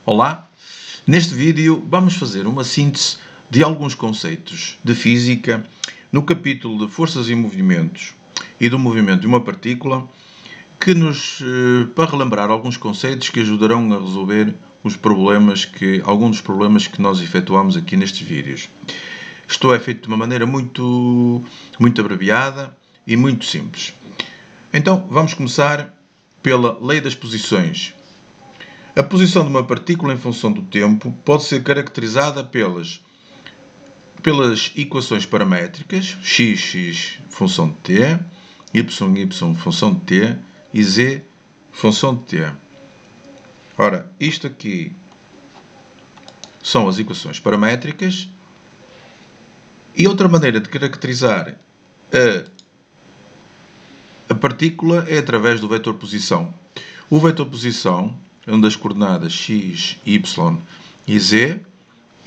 Olá, neste vídeo vamos fazer uma síntese de alguns conceitos de física no capítulo de forças e movimentos e do movimento de uma partícula para relembrar alguns conceitos que ajudarão a resolver alguns dos problemas que nós efetuamos aqui nestes vídeos. Isto é feito de uma maneira muito abreviada e muito simples. Então vamos começar pela lei das posições. A posição de uma partícula em função do tempo pode ser caracterizada pelas equações paramétricas x função de t, y função de t e z função de t. Ora, isto aqui são as equações paramétricas e outra maneira de caracterizar a partícula é através do vetor posição. O vetor posição onde as coordenadas x, y e z,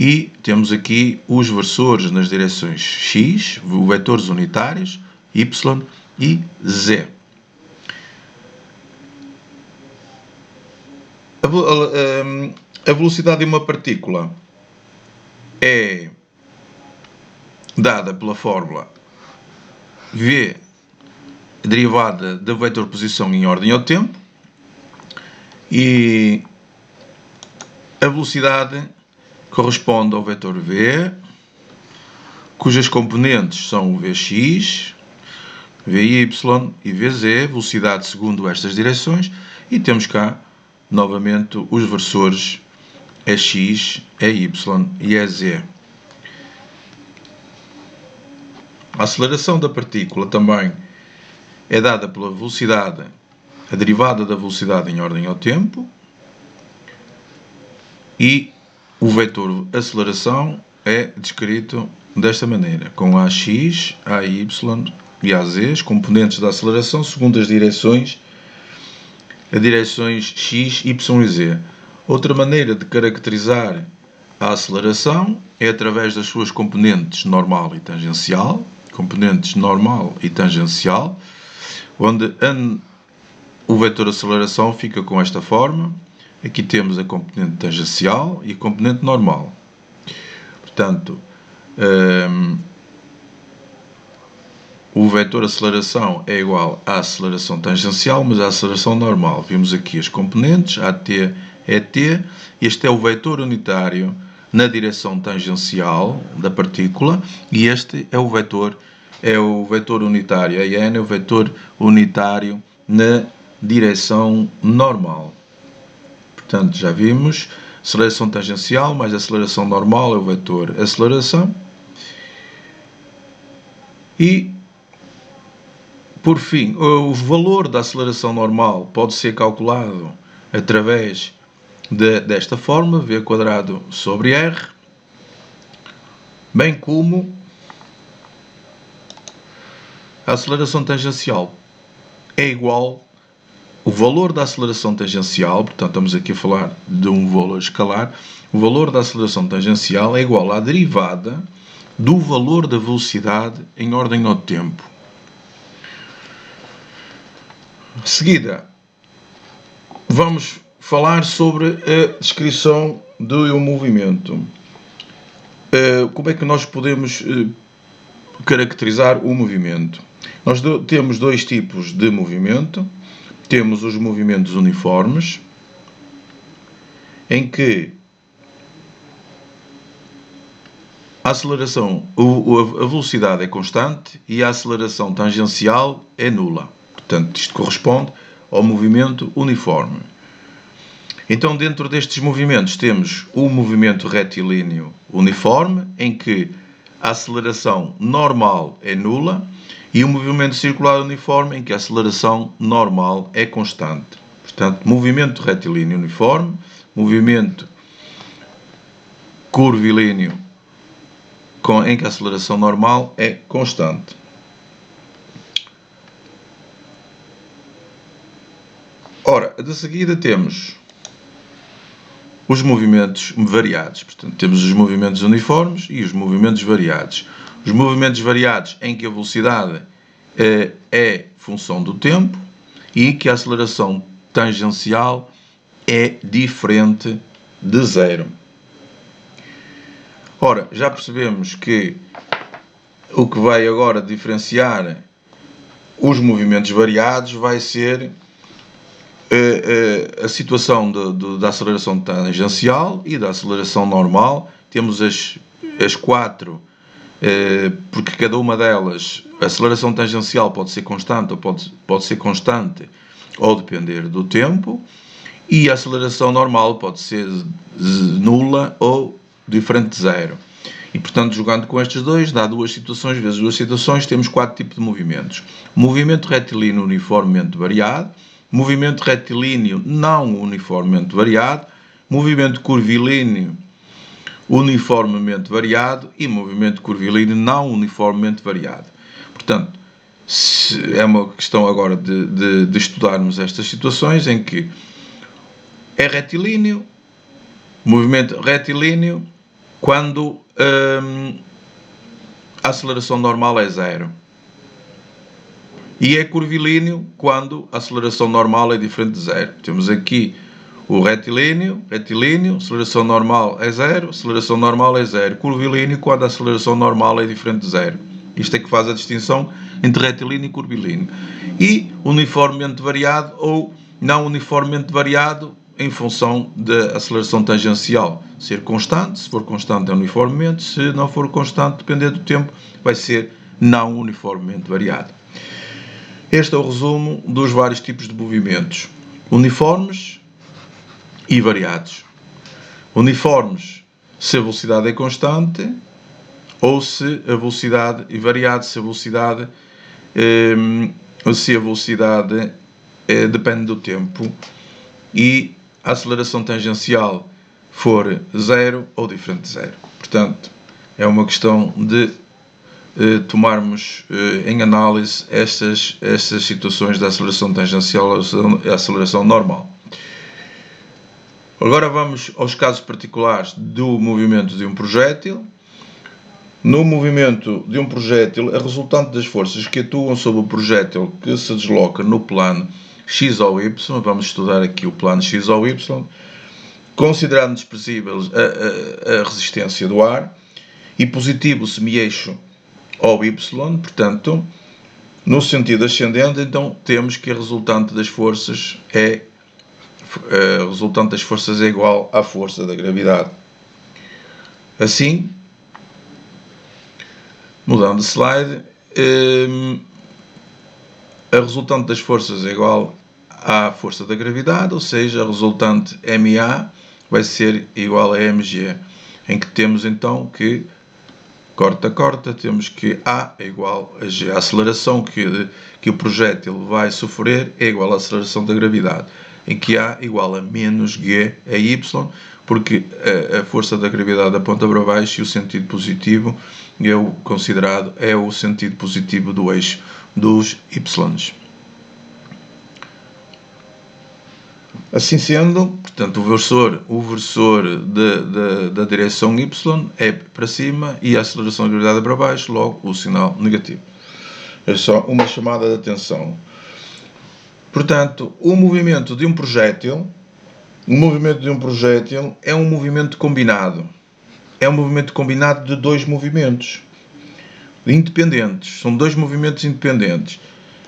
e temos aqui os versores nas direções x, vetores unitários, y e z. A velocidade de uma partícula é dada pela fórmula v derivada da vetor posição em ordem ao tempo, e a velocidade corresponde ao vetor v, cujas componentes são o vx, vy e vz, velocidade segundo estas direções, e temos cá novamente os versores x, y e z. A aceleração da partícula também é dada pela velocidade, a derivada da velocidade em ordem ao tempo, e o vetor aceleração é descrito desta maneira, com AX, AY e AZ, os componentes da aceleração segundo as direções X, Y e Z. Outra maneira de caracterizar a aceleração é através das suas componentes normal e tangencial, onde o vetor aceleração fica com esta forma. Aqui temos a componente tangencial e a componente normal. Portanto, o vetor aceleração é igual à aceleração tangencial, mas à aceleração normal. Vimos aqui as componentes, AT é t, este é o vetor unitário na direção tangencial da partícula, e este é o vetor unitário, a n é o vetor unitário na direção normal. Portanto, já vimos, aceleração tangencial mais aceleração normal é o vetor aceleração. E, por fim, o valor da aceleração normal pode ser calculado através desta forma, v² sobre r, bem como a aceleração tangencial é igual. O valor da aceleração tangencial, portanto estamos aqui a falar de um valor escalar, o valor da aceleração tangencial é igual à derivada do valor da velocidade em ordem ao tempo. De seguida, vamos falar sobre a descrição do movimento. Como é que nós podemos caracterizar o movimento? Nós temos dois tipos de movimento. Temos os movimentos uniformes, em que a velocidade é constante e a aceleração tangencial é nula. Portanto, isto corresponde ao movimento uniforme. Então, dentro destes movimentos, temos o movimento retilíneo uniforme, em que a aceleração normal é nula, e o movimento circular uniforme, em que a aceleração normal é constante. Portanto, movimento retilíneo uniforme, movimento curvilíneo, em que a aceleração normal é constante. Ora, de seguida temos os movimentos variados. Portanto, temos os movimentos uniformes e os movimentos variados. Os movimentos variados em que a velocidade é função do tempo e em que a aceleração tangencial é diferente de 0. Ora, já percebemos que o que vai agora diferenciar os movimentos variados vai ser a situação da aceleração tangencial e da aceleração normal. Temos as quatro, porque cada uma delas, a aceleração tangencial pode ser constante ou pode ser constante ou depender do tempo, e a aceleração normal pode ser nula ou diferente de zero. E, portanto, jogando com estes dois, dá duas situações, vezes duas situações, temos quatro tipos de movimentos. Movimento retilíneo uniformemente variado, movimento retilíneo não uniformemente variado, movimento curvilíneo uniformemente variado e movimento curvilíneo não uniformemente variado. Portanto, é uma questão agora de estudarmos estas situações em que é retilíneo, movimento retilíneo, quando a aceleração normal é 0. E é curvilíneo quando a aceleração normal é diferente de 0. Temos aqui o retilíneo, aceleração normal é 0, aceleração normal é 0. Curvilíneo quando a aceleração normal é diferente de 0. Isto é que faz a distinção entre retilíneo e curvilíneo. E uniformemente variado ou não uniformemente variado em função da aceleração tangencial ser constante. Se for constante é uniformemente, se não for constante, dependendo do tempo, vai ser não uniformemente variado. Este é o resumo dos vários tipos de movimentos, uniformes e variados. Uniformes, se a velocidade é constante, ou se a velocidade, e variado, se a velocidade depende do tempo e a aceleração tangencial for 0 ou diferente de 0. Portanto, é uma questão de tomarmos em análise estas situações da aceleração tangencial e aceleração normal. Agora vamos aos casos particulares do movimento de um projétil. No movimento de um projétil, a resultante das forças que atuam sobre o projétil que se desloca no plano x ou y, vamos estudar aqui o plano x ou y, considerando desprezível a resistência do ar, e positivo o semi-eixo ao y, portanto, no sentido ascendente, então temos que a resultante das forças é igual à força da gravidade. Assim, mudando de slide, a resultante das forças é igual à força da gravidade, ou seja, a resultante MA vai ser igual a MG, em que temos então que, corta, temos que A é igual a G. A aceleração que o projétil vai sofrer é igual à aceleração da gravidade, em que A é igual a menos G a Y, porque a força da gravidade aponta para baixo e o sentido positivo é o sentido positivo do eixo dos Y. Assim sendo, portanto, o versor da direção Y é para cima e a aceleração da gravidade é para baixo, logo o sinal negativo. É só uma chamada de atenção. Portanto, o movimento de um projétil é um movimento combinado. É um movimento combinado de dois movimentos independentes. São dois movimentos independentes.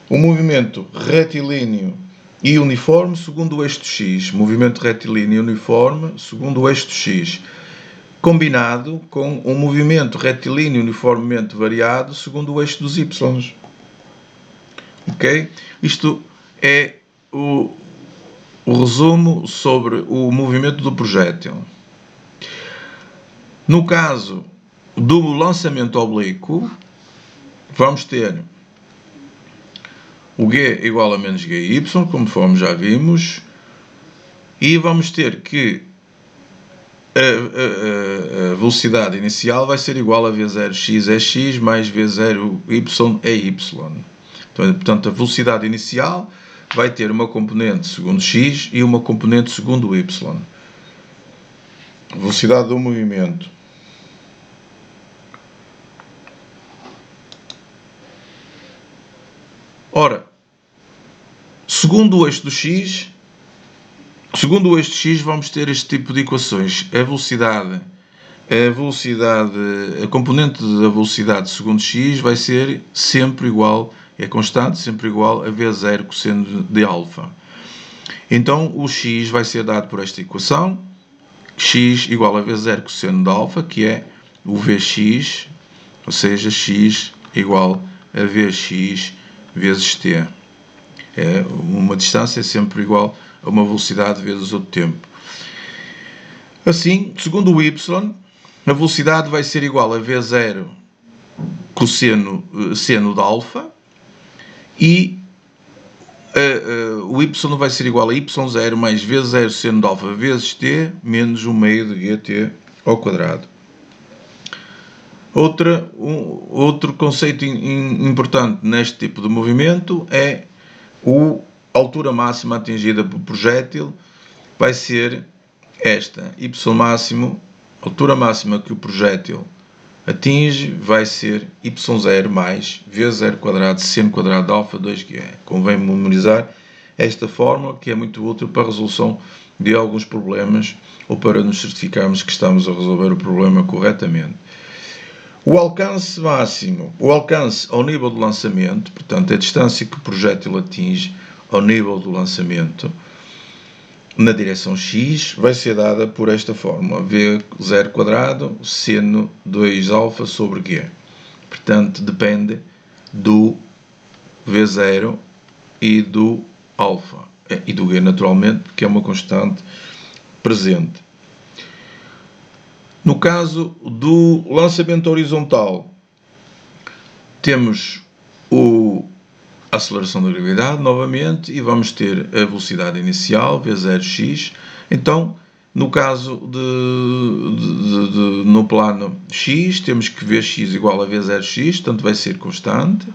O movimento retilíneo e uniforme segundo o eixo x. Movimento retilíneo e uniforme segundo o eixo x. Combinado com um movimento retilíneo uniformemente variado segundo o eixo dos y. Ok? Isto é o resumo sobre o movimento do projétil. No caso do lançamento oblíquo, vamos ter o G igual a menos GY, conforme já vimos, e vamos ter que a velocidade inicial vai ser igual a V0x é x mais V0y é y. Então, portanto, a velocidade inicial vai ter uma componente segundo x e uma componente segundo y. Velocidade do movimento. Ora, segundo o eixo do x, Segundo este x, vamos ter este tipo de equações. A componente da velocidade segundo x vai ser sempre igual, é constante, sempre igual a v0 cosseno de alfa. Então o x vai ser dado por esta equação, x igual a v0 cosseno de alfa, que é o vx, ou seja, x igual a vx vezes t. Uma distância é sempre igual a uma velocidade vezes o tempo. Assim, segundo o y, a velocidade vai ser igual a v0 seno de alfa e o y vai ser igual a y0 mais v0 seno de alfa vezes t menos 1 meio de gt ao quadrado. Outro conceito importante neste tipo de movimento é a altura máxima atingida pelo projétil vai ser esta, y máximo, a altura máxima que o projétil atinge vai ser y0 mais v0 quadrado seno quadrado de alfa 2g. Convém memorizar esta fórmula, que é muito útil para a resolução de alguns problemas ou para nos certificarmos que estamos a resolver o problema corretamente. O alcance máximo, o alcance ao nível do lançamento, portanto a distância que o projétil atinge ao nível do lançamento na direção x, vai ser dada por esta fórmula, v0 quadrado seno 2 alfa sobre g. Portanto, depende do v0 e do alfa, e do g naturalmente, porque é uma constante presente. No caso do lançamento horizontal, temos a aceleração da gravidade novamente e vamos ter a velocidade inicial, v0x. Então, no caso no plano x, temos que vx igual a v0x, portanto vai ser constante.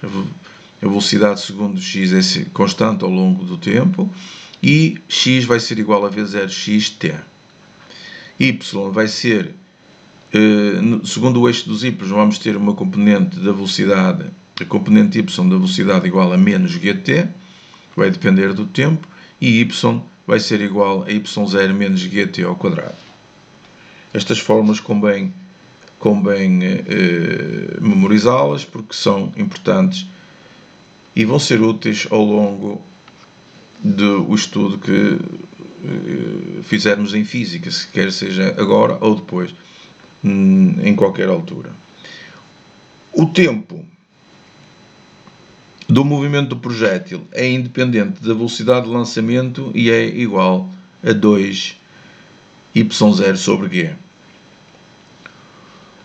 A velocidade segundo x é constante ao longo do tempo e x vai ser igual a v0xt. Y vai ser, segundo o eixo dos y, vamos ter uma componente da velocidade, a componente y da velocidade igual a menos gt, vai depender do tempo, e y vai ser igual a y0 menos gt ao quadrado. Estas fórmulas convém memorizá-las porque são importantes e vão ser úteis ao longo do estudo que fizermos em física, quer seja agora ou depois, em qualquer altura. O tempo do movimento do projétil é independente da velocidade de lançamento e é igual a 2y0 sobre g.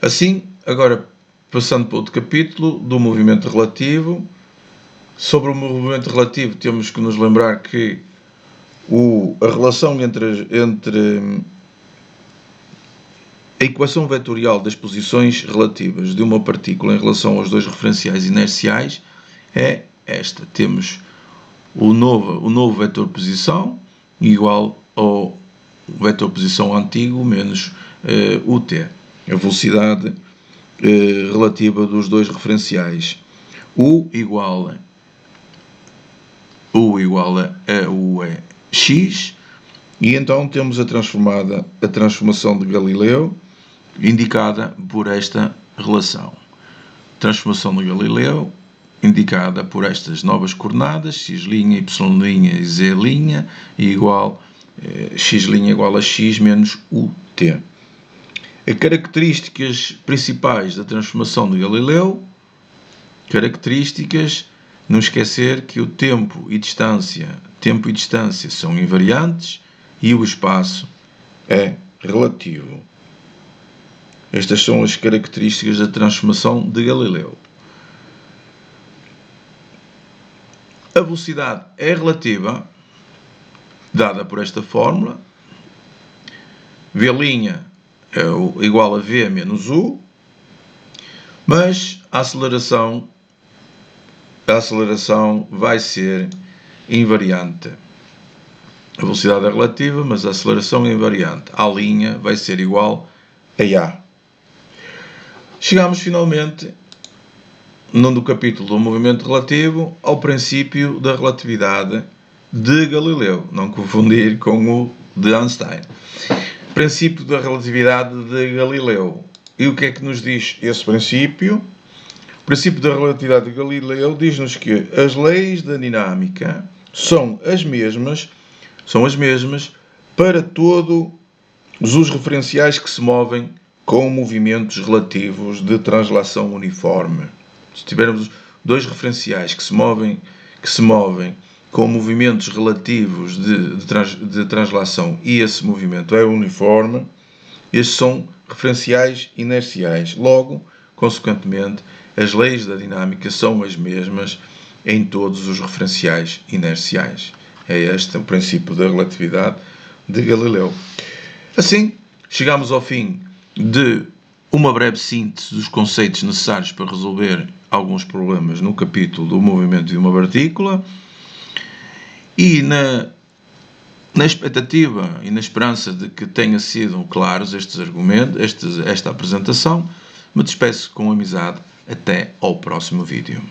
Assim, agora passando para outro capítulo do movimento relativo. Sobre o movimento relativo temos que nos lembrar que a relação entre a equação vetorial das posições relativas de uma partícula em relação aos dois referenciais inerciais é esta. Temos o novo vetor posição igual ao vetor posição antigo menos ut, a velocidade relativa dos dois referenciais. U igual a U é x, e então temos a transformação de Galileu indicada por esta relação. Transformação de Galileu indicada por estas novas coordenadas, x', y' e z', e x' igual a x menos ut. As características principais da transformação de Galileu, não esquecer que o tempo e distância são invariantes e o espaço é relativo. Estas são as características da transformação de Galileu. A velocidade é relativa, dada por esta fórmula. V' é igual a v menos u, mas a aceleração vai ser invariante. A velocidade é relativa, mas a aceleração é invariante. A' vai ser igual a A. Chegamos finalmente, no capítulo do movimento relativo, ao princípio da relatividade de Galileu, não confundir com o de Einstein. Princípio da relatividade de Galileu. E o que é que nos diz esse princípio? O princípio da relatividade de Galileu diz-nos que as leis da dinâmica são as mesmas para todos os referenciais que se movem com movimentos relativos de translação uniforme. Se tivermos dois referenciais que se movem com movimentos relativos de translação e esse movimento é uniforme, estes são referenciais inerciais. Logo, consequentemente, as leis da dinâmica são as mesmas em todos os referenciais inerciais. É este o princípio da relatividade de Galileu. Assim, chegamos ao fim de uma breve síntese dos conceitos necessários para resolver alguns problemas no capítulo do movimento de uma partícula, e na expectativa e na esperança de que tenha sido claros estes argumentos, esta apresentação, me despeço com amizade. Até ao próximo vídeo.